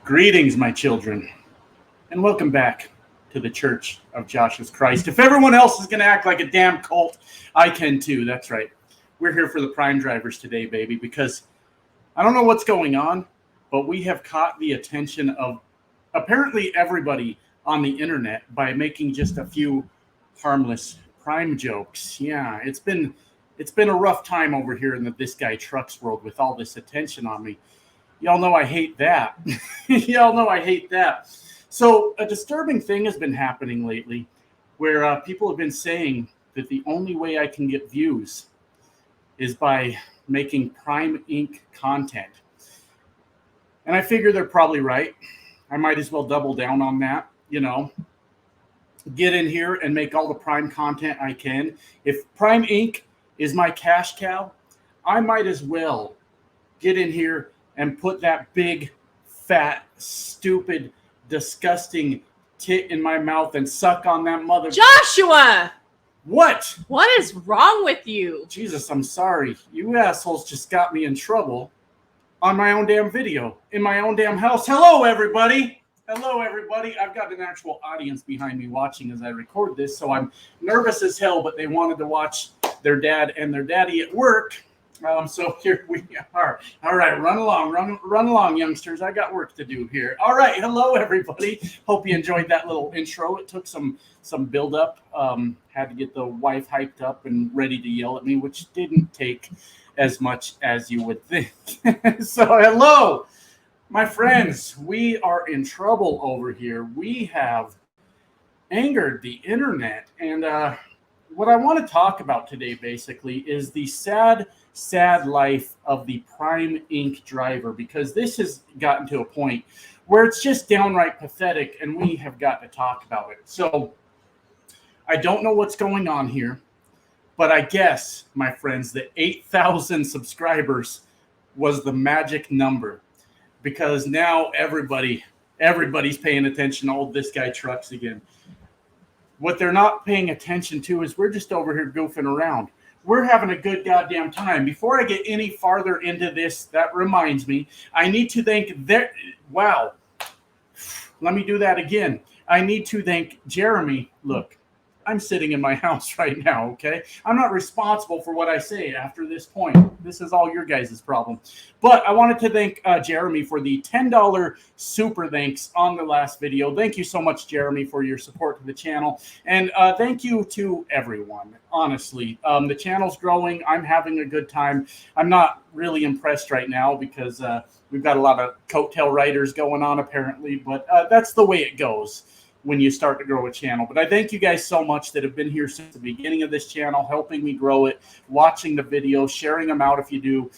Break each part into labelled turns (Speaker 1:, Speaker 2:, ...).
Speaker 1: Greetings, my children, and welcome back to the Church of Joshua's Christ. If everyone else is going to act like a damn cult, I can too. That's right. We're here for the prime drivers today, baby, because I don't know what's going on, but we have caught the attention of apparently everybody on the internet by making just a few harmless prime jokes. Yeah, it's been a rough time over here in the This Guy Trucks world with all this attention on me. Y'all know I hate that. Y'all know I hate that. So a disturbing thing has been happening lately where people have been saying that the only way I can get views is by making Prime Inc. content. And I figure they're probably right. I might as well double down on that, get in here and make all the Prime content I can. If Prime Inc. is my cash cow, I might as well get in here and put that big, fat, stupid, disgusting tit in my mouth and suck on that mother.
Speaker 2: Joshua!
Speaker 1: What?
Speaker 2: What is wrong with you?
Speaker 1: Jesus, I'm sorry. You assholes just got me in trouble on my own damn video, in my own damn house. Hello, everybody. Hello, everybody. I've got an actual audience behind me watching as I record this, so I'm nervous as hell, but they wanted to watch their dad and their daddy at work. So here we are. All right, run along, youngsters. I got work to do here. All right, hello, everybody. Hope you enjoyed that little intro. It took some build up. Had to get the wife hyped up and ready to yell at me, which didn't take as much as you would think. So hello, my friends. We are in trouble over here. We have angered the internet, and what I want to talk about today basically is the sad life of the Prime Inc. driver, because this has gotten to a point where it's just downright pathetic and we have got to talk about it. So I don't know what's going on here, but I guess, my friends, that 8,000 subscribers was the magic number, because now everybody's paying attention to all This Guy Trucks again. What they're not paying attention to is we're just over here goofing around. We're having a good goddamn time. Before I get any farther into this, that reminds me, I need to thank wow. Let me do that again. I need to thank Jeremy. Look, I'm sitting in my house right now, okay? I'm not responsible for what I say after this point. This is all your guys' problem. But I wanted to thank Jeremy for the $10 super thanks on the last video. Thank you so much, Jeremy, for your support to the channel. And thank you to everyone, honestly. The channel's growing. I'm having a good time. I'm not really impressed right now because we've got a lot of coattail riders going on, apparently. But that's the way it goes when you start to grow a channel. But I thank you guys so much that have been here since the beginning of this channel, helping me grow it, watching the videos, sharing them out if you do,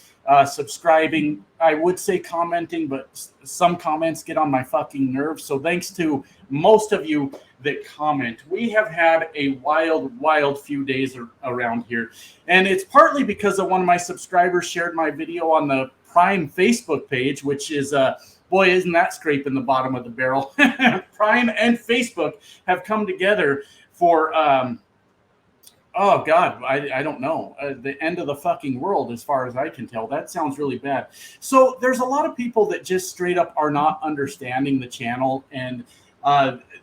Speaker 1: subscribing. I would say commenting, but some comments get on my fucking nerves. So thanks to most of you that comment. We have had a wild few days around here. And it's partly because of one of my subscribers shared my video on the Prime Facebook page, which is boy, isn't that scraping the bottom of the barrel. Prime and Facebook have come together for, oh, God, I don't know, the end of the fucking world as far as I can tell. That sounds really bad. So there's a lot of people that just straight up are not understanding the channel, and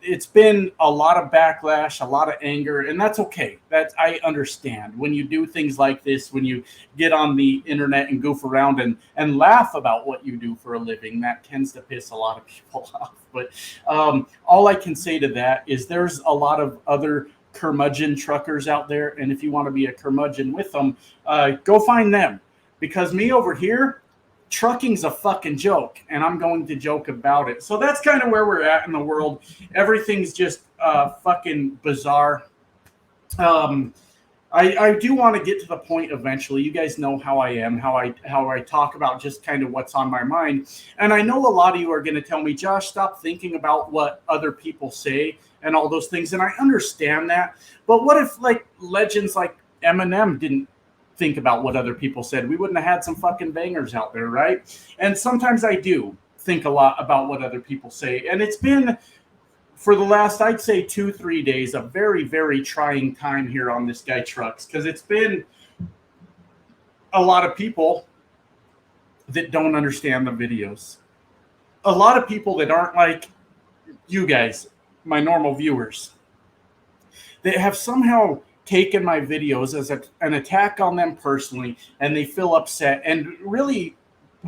Speaker 1: it's been a lot of backlash, a lot of anger, and that's okay. I understand when you do things like this, when you get on the internet and goof around and laugh about what you do for a living, that tends to piss a lot of people off. But all I can say to that is there's a lot of other curmudgeon truckers out there, and if you want to be a curmudgeon with them, go find them, because me over here, trucking's a fucking joke, and I'm going to joke about it. So that's kind of where we're at in the world. Everything's just fucking bizarre. I do want to get to the point eventually. You guys know how I am, how I talk about just kind of what's on my mind. And I know a lot of you are going to tell me, Josh, stop thinking about what other people say and all those things. And I understand that. But what if like legends like Eminem didn't think about what other people said? We wouldn't have had some fucking bangers out there, right? And sometimes I do think a lot about what other people say. And it's been, for the last, I'd say 2-3 days, a very trying time here on This Guy Trucks, because it's been a lot of people that don't understand the videos. a lot of people that aren't like you guys, my normal viewers, that have somehow taken my videos as an attack on them personally, and they feel upset. And really,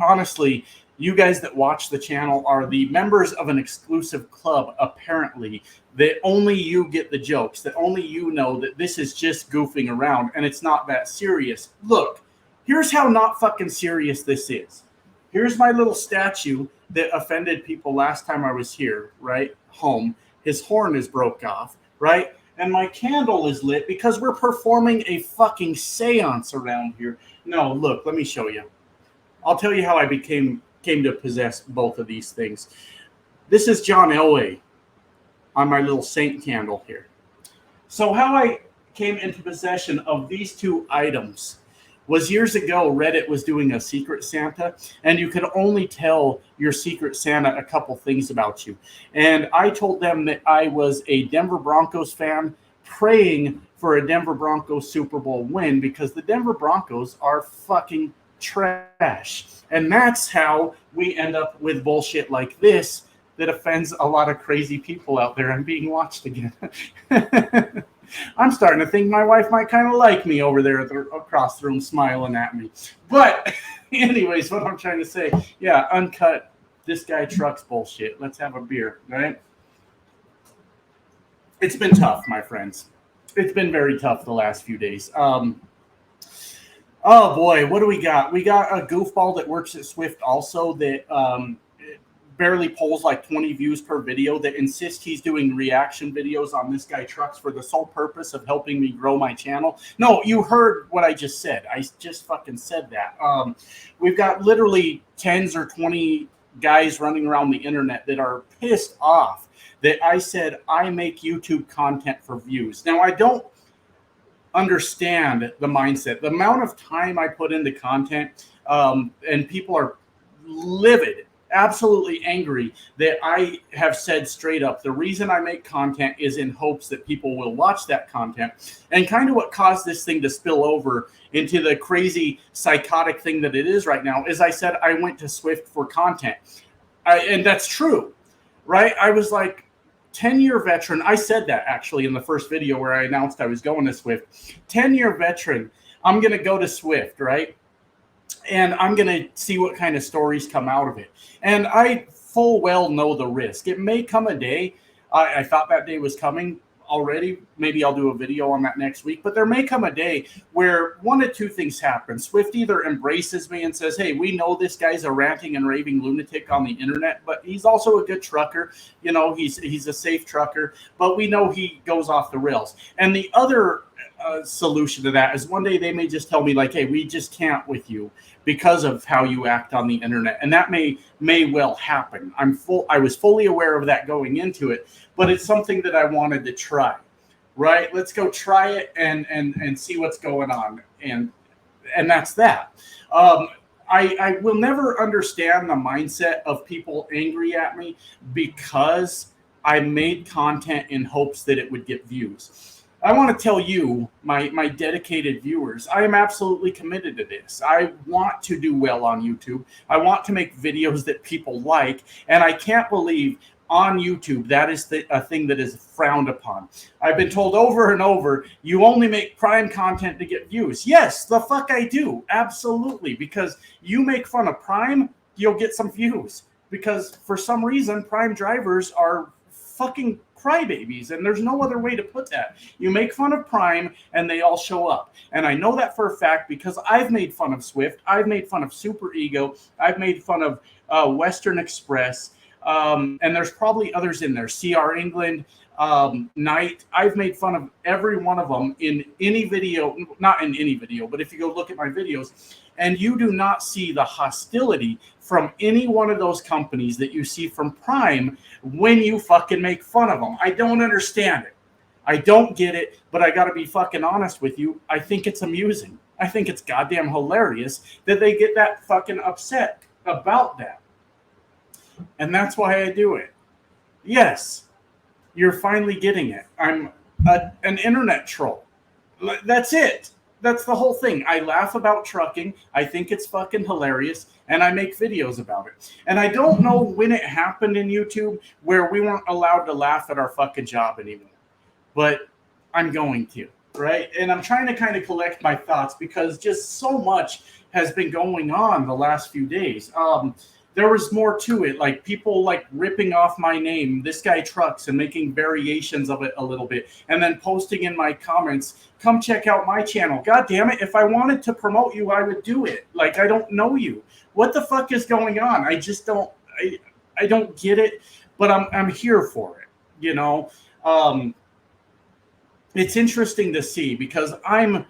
Speaker 1: honestly, you guys that watch the channel are the members of an exclusive club, apparently, that only you get the jokes, that only you know that this is just goofing around and it's not that serious. Look, here's how not fucking serious this is. Here's my little statue that offended people last time I was here, right? Home. His horn is broke off, right? And my candle is lit because we're performing a fucking seance around here. No, look, let me show you. I'll tell you how I came to possess both of these things. This is John Elway on my little saint candle here. So how I came into possession of these two items was years ago. Reddit was doing a Secret Santa, and you could only tell your Secret Santa a couple things about you. And I told them that I was a Denver Broncos fan praying for a Denver Broncos Super Bowl win because the Denver Broncos are fucking trash. And that's how we end up with bullshit like this that offends a lot of crazy people out there. I'm being watched again. I'm starting to think my wife might kind of like me over there across the room smiling at me. But anyways, what I'm trying to say, yeah, uncut, this guy trucks bullshit. Let's have a beer, right? It's been tough, my friends. It's been very tough the last few days. Oh boy, what do we got? We got a goofball that works at Swift also that barely pulls like 20 views per video that insists he's doing reaction videos on This Guy Trucks for the sole purpose of helping me grow my channel. No, you heard what I just said. I just fucking said that. We've got literally 10s or 20 guys running around the internet that are pissed off that I said I make YouTube content for views. Now, I don't understand the mindset, the amount of time I put into content, and people are livid, absolutely angry that I have said straight up the reason I make content is in hopes that people will watch that content. And kind of what caused this thing to spill over into the crazy psychotic thing that it is right now is I said I went to Swift for content. And that's true, right? I was like 10-year veteran. I said that actually in the first video where I announced I was going to Swift. 10-year veteran. I'm going to go to Swift, right? And I'm going to see what kind of stories come out of it. And I full well know the risk. It may come a day. I thought that day was coming already. Maybe I'll do a video on that next week. But there may come a day where one of two things happen. Swift either embraces me and says, hey, we know this guy's a ranting and raving lunatic on the internet, but he's also a good trucker. You know, he's a safe trucker. But we know he goes off the rails. And the other solution to that is one day they may just tell me like, hey, we just can't with you because of how you act on the internet. And that may well happen. I was fully aware of that going into it, but it's something that I wanted to try, right? Let's go try it and see what's going on. And that's that. I will never understand the mindset of people angry at me because I made content in hopes that it would get views. I want to tell you, my dedicated viewers, I am absolutely committed to this. I want to do well on YouTube. I want to make videos that people like, and I can't believe on YouTube that is a thing that is frowned upon. I've been told over and over, you only make Prime content to get views. Yes, the fuck I do. Absolutely. Because you make fun of Prime, you'll get some views. Because for some reason, Prime drivers are fucking crybabies, and there's no other way to put that. You make fun of Prime and they all show up. And I know that for a fact because I've made fun of Swift, I've made fun of Super Ego, I've made fun of Western Express, and there's probably others in there, CR England, Night. I've made fun of every one of them in any video, not in any video, but if you go look at my videos, and you do not see the hostility from any one of those companies that you see from Prime when you fucking make fun of them. I don't understand it. I don't get it, but I got to be fucking honest with you. I think it's amusing. I think it's goddamn hilarious that they get that fucking upset about that. And that's why I do it. Yes, you're finally getting it. I'm an internet troll. That's it. that's the whole thing. I laugh about trucking. I think it's fucking hilarious, and I make videos about it. And I don't know when it happened in YouTube where we weren't allowed to laugh at our fucking job anymore. But I'm going to, right? And I'm trying to kind of collect my thoughts because just so much has been going on the last few days. There was more to it, like people like ripping off my name, This Guy Trucks, and making variations of it a little bit, and then posting in my comments, come check out my channel. God damn it, if I wanted to promote you, I would do it. Like, I don't know you. What the fuck is going on? I just don't, I don't get it, but I'm here for it, you know? It's interesting to see because I'm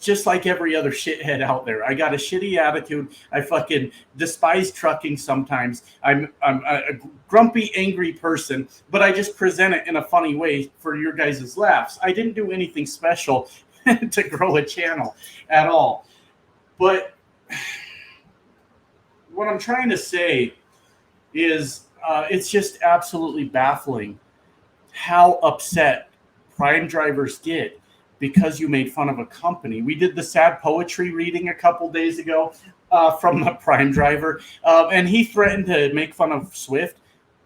Speaker 1: just like every other shithead out there. I got a shitty attitude. I fucking despise trucking sometimes. I'm a grumpy, angry person, but I just present it in a funny way for your guys' laughs. I didn't do anything special to grow a channel at all. But what I'm trying to say is it's just absolutely baffling how upset prime drivers get because you made fun of a company. We did the sad poetry reading a couple days ago from the prime driver, and he threatened to make fun of Swift.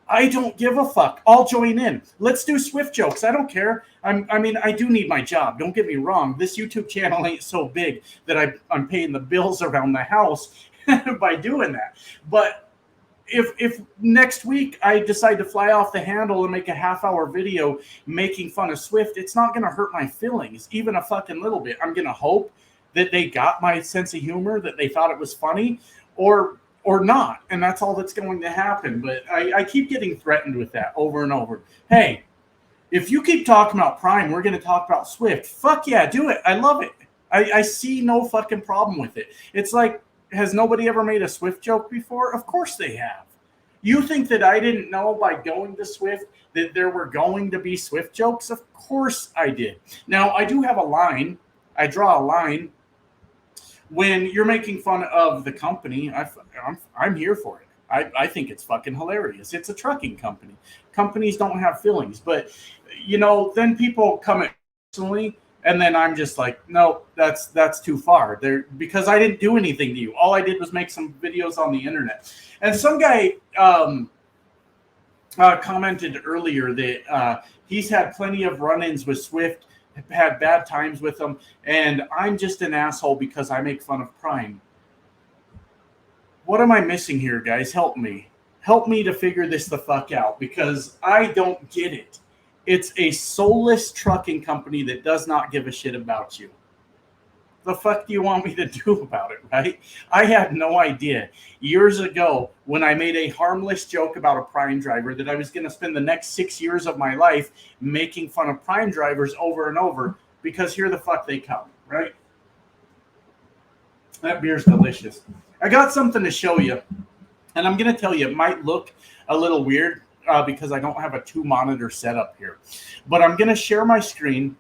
Speaker 1: I don't give a fuck. I'll join in. Let's do Swift jokes. I don't care. I mean, I do need my job. Don't get me wrong. This YouTube channel ain't so big that I'm paying the bills around the house by doing that. But if next week I decide to fly off the handle and make a half-hour video making fun of Swift, it's not going to hurt my feelings, even a fucking little bit. I'm going to hope that they got my sense of humor, that they thought it was funny, or not, and that's all that's going to happen. But I keep getting threatened with that over and over. Hey, if you keep talking about Prime, we're going to talk about Swift. Fuck yeah, do it. I love it. I see no fucking problem with it. It's like, has nobody ever made a Swift joke before? Of course they have. You think that I didn't know by going to Swift that there were going to be Swift jokes? Of course I did. Now, I do have a line. I draw a line. When you're making fun of the company, I'm here for it. I think it's fucking hilarious. It's a trucking company. Companies don't have feelings. But, you know, then people come at personally, and then I'm just like, no, that's too far. Because I didn't do anything to you. All I did was make some videos on the internet. And some guy commented earlier that he's had plenty of run-ins with Swift, had bad times with them, and I'm just an asshole because I make fun of Prime. What am I missing here, guys? Help me. Help me to figure this the fuck out because I don't get it. It's a soulless trucking company that does not give a shit about you. The fuck do you want me to do about it, right? I had no idea years ago when I made a harmless joke about a Prime driver that I was going to spend the next 6 years of my life making fun of Prime drivers over and over because here the fuck they come, right? That beer's delicious. I got something to show you, and I'm going to tell you it might look a little weird because I don't have a 2-monitor setup here. But I'm going to share my screen,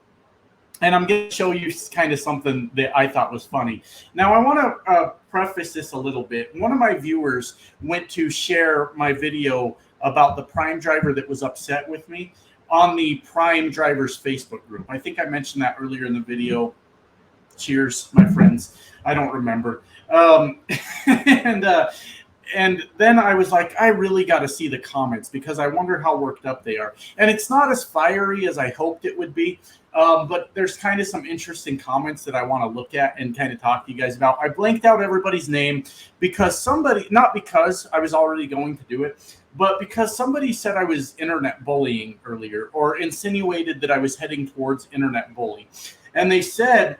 Speaker 1: and I'm going to show you kind of something that I thought was funny. Now, I want to preface this a little bit. One of my viewers went to share my video about the Prime driver that was upset with me on the Prime Drivers Facebook group. I think I mentioned that earlier in the video. Cheers, my friends. I don't remember. And then I was like, I really got to see the comments because I wonder how worked up they are. And it's not as fiery as I hoped it would be, but there's kind of some interesting comments that I want to look at and kind of talk to you guys about. I blanked out everybody's name because somebody, not because I was already going to do it, but because somebody said I was internet bullying earlier or insinuated that I was heading towards internet bullying. And they said,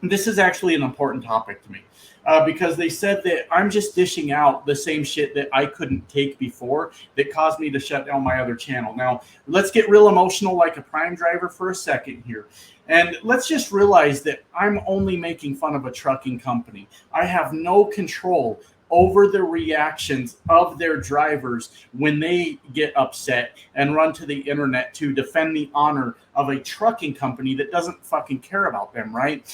Speaker 1: this is actually an important topic to me. Because they said that I'm just dishing out the same shit that I couldn't take before that caused me to shut down my other channel. Now, let's get real emotional like a Prime driver for a second here. And let's just realize that I'm only making fun of a trucking company. I have no control over the reactions of their drivers when they get upset and run to the internet to defend the honor of a trucking company that doesn't fucking care about them, right?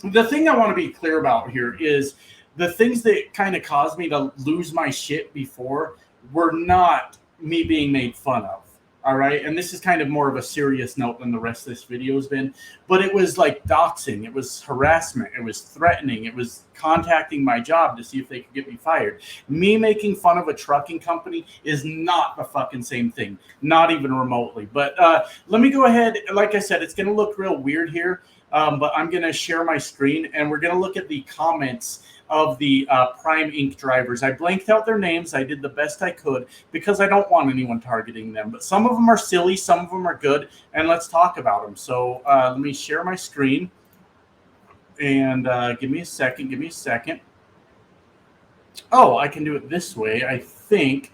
Speaker 1: The thing I want to be clear about here is the things that kind of caused me to lose my shit before were not me being made fun of. All right. And this is kind of more of a serious note than the rest of this video has been. But it was like doxing, it was harassment, it was threatening, it was contacting my job to see if they could get me fired. Me making fun of a trucking company is not the fucking same thing, not even remotely. But let me go ahead. Like I said, it's going to look real weird here, but I'm going to share my screen and we're going to look at the comments of the Prime Inc. drivers. I blanked out their names. I did the best I could because I don't want anyone targeting them. But some of them are silly, some of them are good, and let's talk about them. So let me share my screen. And give me a second. Oh, I can do it this way, I think.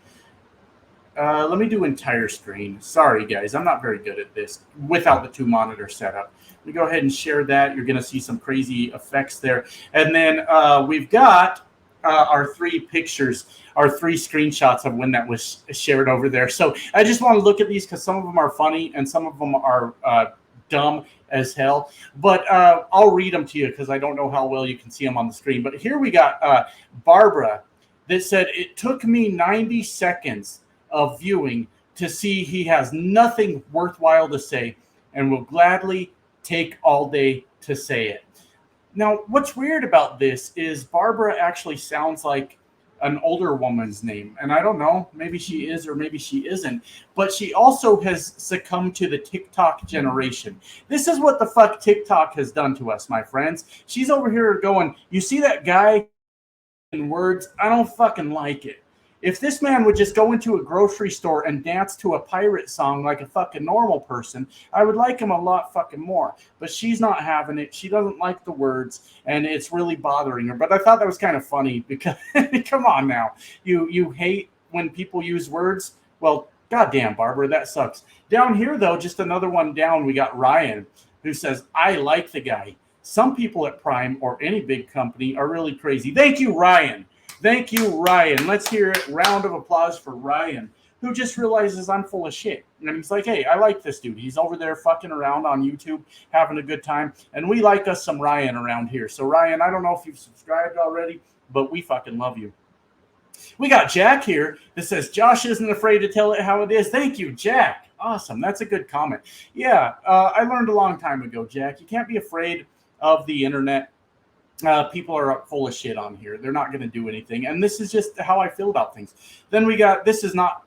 Speaker 1: Let me do entire screen. Sorry, guys. I'm not very good at this without the 2 monitor setup. We go ahead and share that. You're going to see some crazy effects there. And then we've got our 3 pictures, our 3 screenshots of when that was shared over there. So I just want to look at these because some of them are funny and some of them are dumb as hell. But I'll read them to you because I don't know how well you can see them on the screen. But here we got Barbara that said, "It took me 90 seconds of viewing to see he has nothing worthwhile to say and will gladly take all day to say it." Now, what's weird about this is Barbara actually sounds like an older woman's name. And I don't know, maybe she is or maybe she isn't. But she also has succumbed to the TikTok generation. This is what the fuck TikTok has done to us, my friends. She's over here going, "You see that guy in words? I don't fucking like it. If this man would just go into a grocery store and dance to a pirate song like a fucking normal person, I would like him a lot fucking more." But she's not having it. She doesn't like the words, and it's really bothering her. But I thought that was kind of funny because, come on now. You hate when people use words? Well, goddamn, Barbara, that sucks. Down here, though, just another one down, we got Ryan, who says, "I like the guy. Some people at Prime or any big company are really crazy." Thank you, Ryan. Thank you, Ryan. Let's hear it. Round of applause for Ryan, who just realizes I'm full of shit. And he's like, "Hey, I like this dude. He's over there fucking around on YouTube, having a good time. And we like us some Ryan around here." So, Ryan, I don't know if you've subscribed already, but we fucking love you. We got Jack here that says, "Josh isn't afraid to tell it how it is." Thank you, Jack. Awesome. That's a good comment. Yeah, I learned a long time ago, Jack. You can't be afraid of the internet. People are full of shit on here. They're not going to do anything. And this is just how I feel about things. Then we got, this is not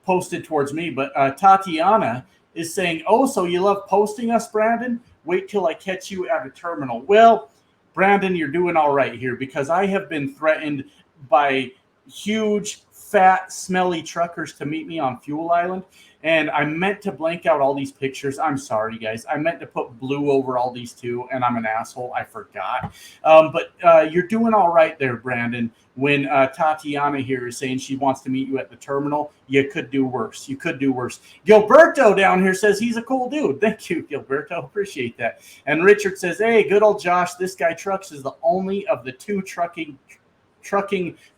Speaker 1: posted towards me, but Tatiana is saying, "Oh, so you love posting us, Brandon? Wait till I catch you at a terminal." Well, Brandon, you're doing all right here because I have been threatened by huge, fat, smelly truckers to meet me on Fuel Island. And I meant to blank out all these pictures. I'm sorry, guys. I meant to put blue over all these too, and I'm an asshole. I forgot. But you're doing all right there, Brandon. When Tatiana here is saying she wants to meet you at the terminal, you could do worse. You could do worse. Gilberto down here says he's a cool dude. Thank you, Gilberto. Appreciate that. And Richard says, "Hey, good old Josh. This guy Trucks is the only of the 2 trucking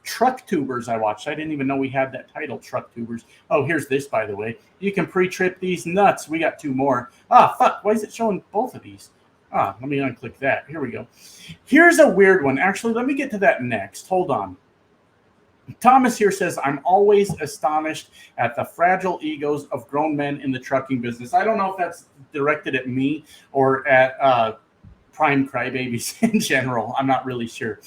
Speaker 1: truck tubers I watched." I didn't even know we had that title, truck tubers. Oh, here's this, by the way. "You can pre-trip these nuts." We got 2 more. Ah, fuck. Why is it showing both of these? Let me unclick that. Here we go. Here's a weird one. Actually, let me get to that next. Hold on. Thomas here says, "I'm always astonished at the fragile egos of grown men in the trucking business." I don't know if that's directed at me or at Prime crybabies in general. I'm not really sure.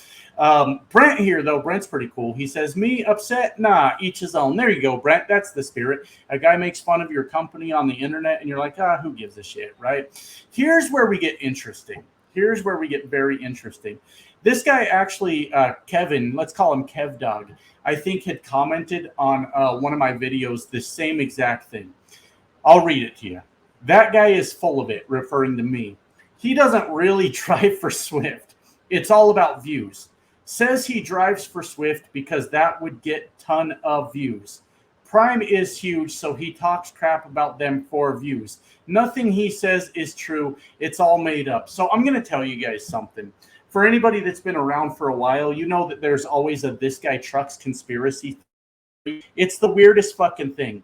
Speaker 1: Brent here, though. Brent's pretty cool. He says, "Me upset? Nah, each his own." There you go, Brent. That's the spirit. A guy makes fun of your company on the internet, and you're like, who gives a shit, right? Here's where we get interesting. Here's where we get very interesting. This guy actually, Kevin, let's call him Kev Dog, I think had commented on one of my videos the same exact thing. I'll read it to you. "That guy is full of it," referring to me. "He doesn't really drive for Swift. It's all about views. Says he drives for Swift because that would get ton of views. Prime is huge, so he talks crap about them for views. Nothing he says is true. It's all made up." So I'm going to tell you guys something. For anybody that's been around for a while, you know that there's always a "this guy trucks" conspiracy. It's the weirdest fucking thing.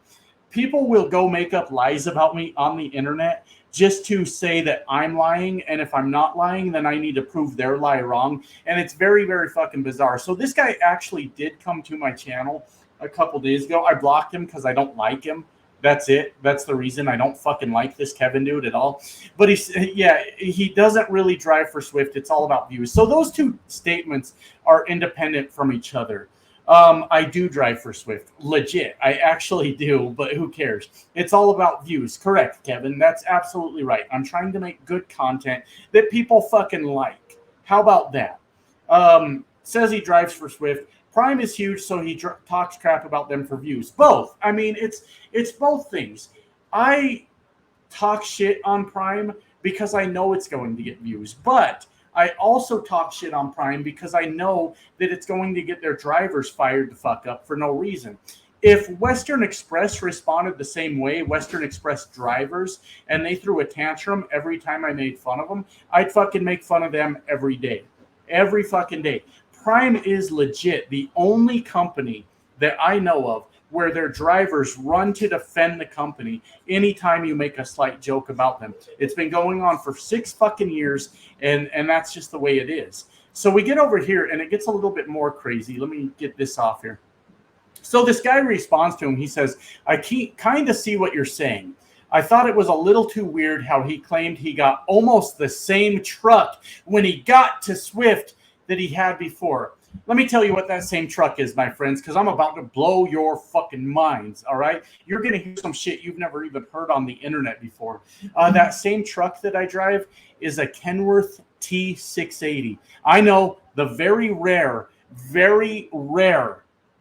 Speaker 1: People will go make up lies about me on the internet just to say that I'm lying. And if I'm not lying, then I need to prove their lie wrong. And it's very, very fucking bizarre. So this guy actually did come to my channel a couple days ago. I blocked him because I don't like him. That's it. That's the reason. I don't fucking like this Kevin dude at all. But he doesn't really drive for Swift. It's all about views. So those two statements are independent from each other. I do drive for Swift. Legit. I actually do, but who cares? It's all about views. Correct, Kevin. That's absolutely right. I'm trying to make good content that people fucking like. How about that? Says he drives for Swift. Prime is huge, so he talks crap about them for views. Both. I mean, it's both things. I talk shit on Prime because I know it's going to get views, but I also talk shit on Prime because I know that it's going to get their drivers fired the fuck up for no reason. If Western Express responded the same way, Western Express drivers, and they threw a tantrum every time I made fun of them, I'd fucking make fun of them every day. Every fucking day. Prime is legit the only company that I know of where their drivers run to defend the company anytime you make a slight joke about them. It's been going on for 6 fucking years, and that's just the way it is. So we get over here, and it gets a little bit more crazy. Let me get this off here. So this guy responds to him. He says, I kind of see what you're saying. I thought it was a little too weird how he claimed he got almost the same truck when he got to Swift that he had before. Let me tell you what that same truck is, my friends, because I'm about to blow your fucking minds, all right? You're going to hear some shit you've never even heard on the internet before. That same truck that I drive is a Kenworth T680. I know, the very rare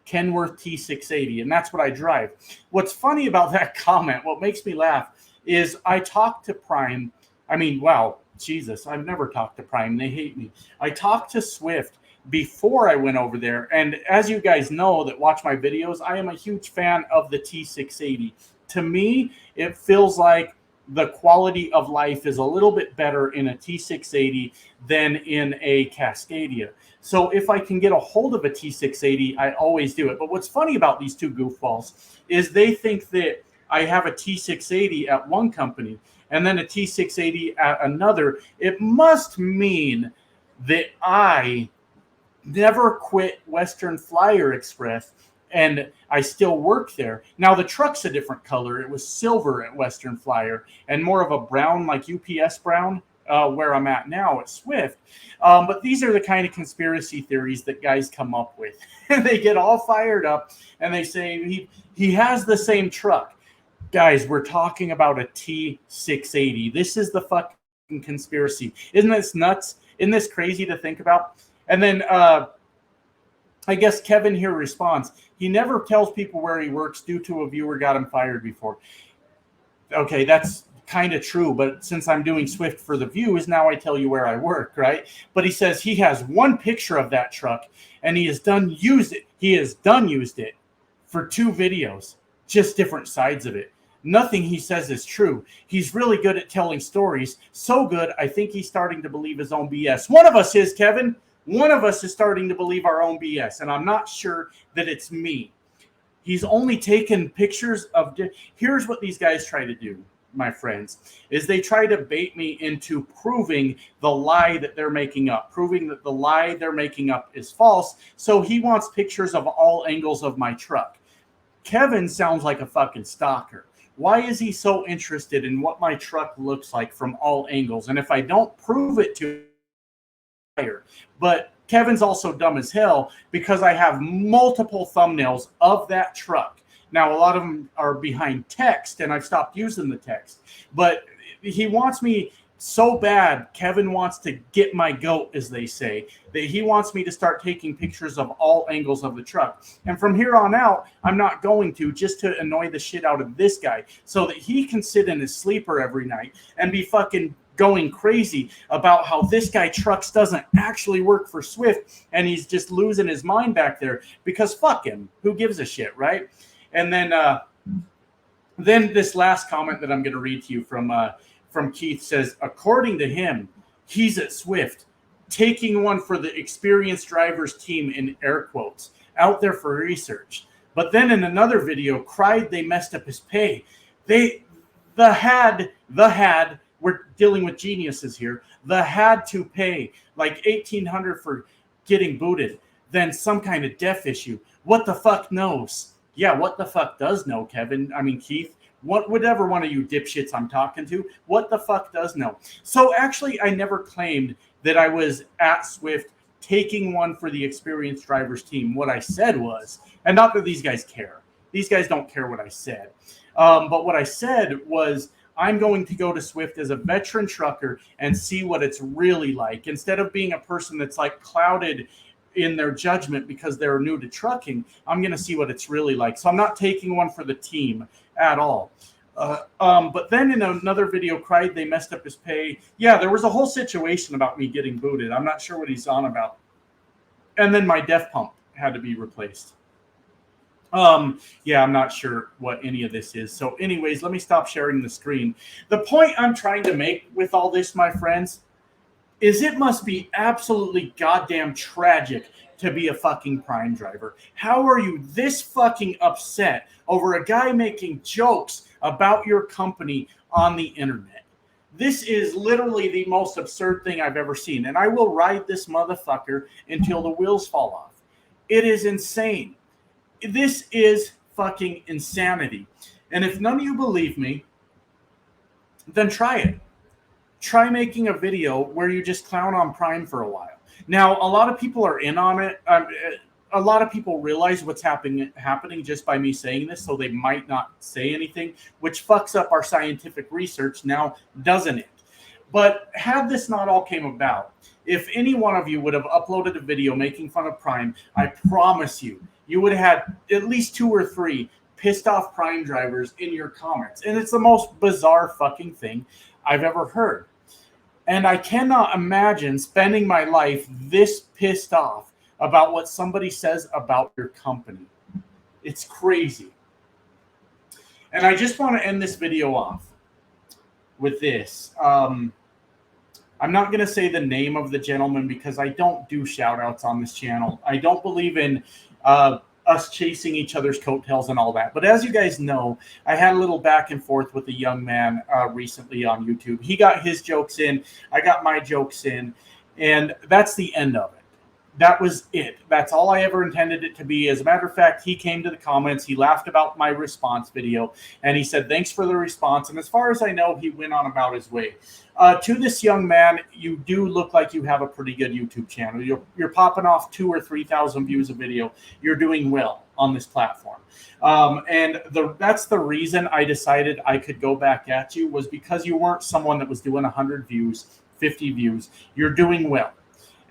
Speaker 1: Kenworth T680, and that's what I drive. What's funny about that comment, what makes me laugh, is I talked to Prime. I mean, wow, Jesus, I've never talked to Prime. They hate me. I talked to Swift before I went over there, and as you guys know that watch my videos, I am a huge fan of the T680. To me, it feels like the quality of life is a little bit better in a T680 than in a Cascadia. So if I can get a hold of a T680, I always do it. But what's funny about these two goofballs is they think that I have a T680 at one company and then a T680 at another. It must mean that I never quit Western Flyer Express and I still work there. Now, the truck's a different color. It was silver at Western Flyer and more of a brown, like UPS brown, where I'm at now at Swift. But these are the kind of conspiracy theories that guys come up with. And they get all fired up and they say he has the same truck. Guys, we're talking about a T680. This is the fucking conspiracy. Isn't this nuts? Isn't this crazy to think about? And then I guess Kevin here responds, he never tells people where he works due to a viewer got him fired before. Okay, that's kind of true, but since I'm doing Swift for the views, now I tell you where I work, right? But he says he has one picture of that truck and he has done used it for 2 videos, just different sides of it. Nothing he says is true. He's really good at telling stories. So good, I think he's starting to believe his own BS. One of us is, Kevin. One of us is starting to believe our own BS, and I'm not sure that it's me. He's only taken pictures of... Here's what these guys try to do, my friends, is they try to bait me into proving the lie that they're making up, proving that the lie they're making up is false. So he wants pictures of all angles of my truck. Kevin sounds like a fucking stalker. Why is he so interested in what my truck looks like from all angles? And if I don't prove it to him, but Kevin's also dumb as hell because I have multiple thumbnails of that truck. Now, a lot of them are behind text, and I've stopped using the text. But he wants me so bad, Kevin wants to get my goat, as they say, that he wants me to start taking pictures of all angles of the truck. And from here on out, I'm not going to, just to annoy the shit out of this guy so that he can sit in his sleeper every night and be fucking going crazy about how this guy Trucks doesn't actually work for Swift and he's just losing his mind back there because fuck him. Who gives a shit, right? And then this last comment that I'm going to read to you from Keith says, according to him, he's at Swift taking one for the experienced drivers team in air quotes out there for research. But then in another video cried they messed up his pay. The had, we're dealing with geniuses here. The had to pay like $1,800 for getting booted, then some kind of deaf issue. What the fuck knows? Yeah, what the fuck does know, Kevin? I mean, Keith, whatever one of you dipshits I'm talking to, what the fuck does know? So actually, I never claimed that I was at Swift taking one for the experienced drivers team. What I said was, and not that these guys care. These guys don't care what I said. But what I said was, I'm going to go to Swift as a veteran trucker and see what it's really like. Instead of being a person that's like clouded in their judgment because they're new to trucking, I'm going to see what it's really like. So I'm not taking one for the team at all. But then in another video, cried they messed up his pay. Yeah, there was a whole situation about me getting booted. I'm not sure what he's on about. And then my def pump had to be replaced. Yeah, I'm not sure what any of this is. So anyways, let me stop sharing the screen. The point I'm trying to make with all this, my friends, is it must be absolutely goddamn tragic to be a fucking Prime driver. How are you this fucking upset over a guy making jokes about your company on the internet? This is literally the most absurd thing I've ever seen. And I will ride this motherfucker until the wheels fall off. It is insane. This is fucking insanity. And if none of you believe me, then try it. Try making a video where you just clown on Prime for a while. Now, a lot of people are in on it. A lot of people realize what's happening just by me saying this, so they might not say anything, which fucks up our scientific research now, doesn't it? But had this not all came about, if any one of you would have uploaded a video making fun of Prime, I promise you, you would have had at least 2 or 3 pissed off Prime drivers in your comments. And it's the most bizarre fucking thing I've ever heard. And I cannot imagine spending my life this pissed off about what somebody says about your company. It's crazy. And I just want to end this video off with this. I'm not going to say the name of the gentleman because I don't do shout outs on this channel. I don't believe in us chasing each other's coattails and all that. But as you guys know, I had a little back and forth with a young man recently on YouTube. He got his jokes in. I got my jokes in. And that's the end of it. That was it. That's all I ever intended it to be. As a matter of fact, he came to the comments. He laughed about my response video. And he said, thanks for the response. And as far as I know, he went on about his way. To this young man, you do look like you have a pretty good YouTube channel. You're popping off 2,000 or 3,000 views a video. You're doing well on this platform. And that's the reason I decided I could go back at you, was because you weren't someone that was doing 100 views, 50 views. You're doing well.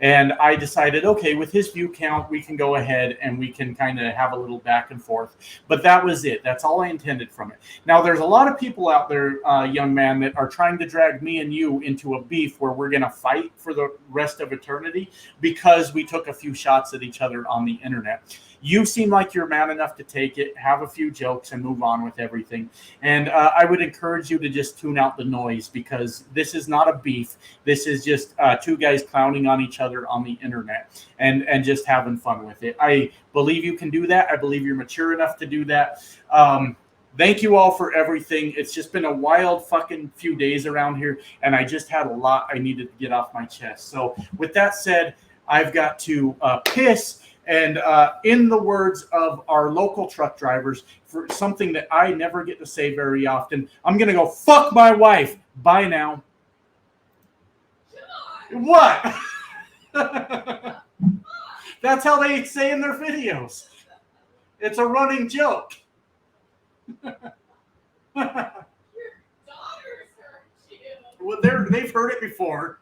Speaker 1: And I decided, okay, with his view count, we can go ahead and we can kind of have a little back and forth. But that was it. That's all I intended from it. Now, there's a lot of people out there, young man, that are trying to drag me and you into a beef where we're going to fight for the rest of eternity because we took a few shots at each other on the internet. You seem like you're man enough to take it, have a few jokes, and move on with everything. And I would encourage you to just tune out the noise, because this is not a beef. This is just 2 guys clowning on each other on the internet and just having fun with it. I believe you can do that. I believe you're mature enough to do that. Thank you all for everything. It's just been a wild fucking few days around here, and I just had a lot I needed to get off my chest. So with that said, I've got to piss. And in the words of our local truck drivers, for something that I never get to say very often, I'm going to go fuck my wife. Bye now. What? That's how they say in their videos. It's a running joke.
Speaker 2: Your daughters heard you.
Speaker 1: Well, they've heard it before.